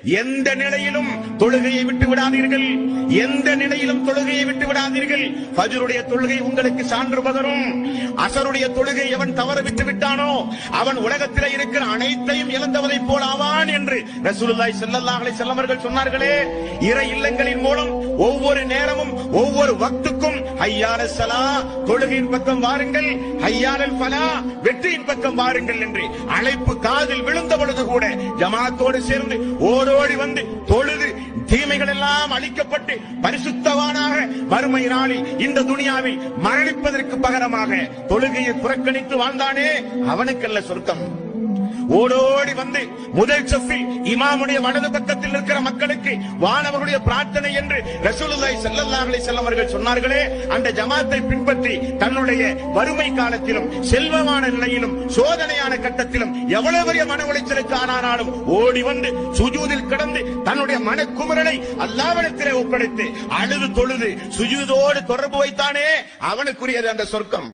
எந்த நிலையிலும் தொழுகையை விட்டு விடாதீர்கள், எந்த நிலையிலும் தொழுகையை விட்டு விடாதீர்கள். ஃபஜ்ருடைய தொழுகை உங்களுக்கு சான்று பகரும். அஸருடைய தொழுகை எவன் தவற விட்டு விட்டானோ அவன் உலகத்தில் இருக்கிற அனைத்தையும் இழந்தவனை போல் ஆவான் என்று ரசூலுல்லாஹி ஸல்லல்லாஹு அலைஹி வஸல்லம் அவர்கள் சொன்னார்களே. இறை இல்லங்களின் மூலம் ஒவ்வொரு நேரமும் ஒவ்வொரு வக்துக்கும் ஹய்யாலஸ் ஸலா தொழுகையின் பக்கம் வாருங்கள், ஹய்யாலல் ஃபலா வெற்றியின் பக்கம் வாருங்கள் என்று அழைப்பு காதில் விழுந்த பொழுது கூட ஜமாத்தோடு சேர்ந்து ஓடோடி வந்து தொழுது தீமைகள் எல்லாம் அழிக்கப்பட்டு பரிசுத்தவானாக மறுமை நாளில் இந்த துனியாவில் மரணிப்பதற்கு பகரமாக தொழுகையை புறக்கணித்து வாழ்ந்தானே அவனுக்கல்ல சொர்க்கம். ஓடோடி வந்து முதல் சஃபில் இமாமுடைய வலது பக்கத்தில் இருக்கிற மக்களுக்கு வானவருடைய பிரார்த்தனை என்று ரசூலுல்லாஹி ஸல்லல்லாஹு அலைஹி வஸல்லம் அவர்கள் சொன்னார்களே, அந்த ஜமாத்தை பின்பற்றி தன்னுடைய வறுமை காலத்திலும் செல்வமான நிலையிலும் சோதனையான கட்டத்திலும் எவ்வளவு பெரிய மன உளைச்சலுக்கு ஆனாலும் ஓடி வந்து சுஜூதில் கிடந்து தன்னுடைய மனக்குமரலை அல்லாஹ்விடத்திலே ஒப்படைத்து அழுது தொழுது சுஜூதோடு தொடர்பு வைத்தானே அவனுக்குரியது அந்த சொர்க்கம்.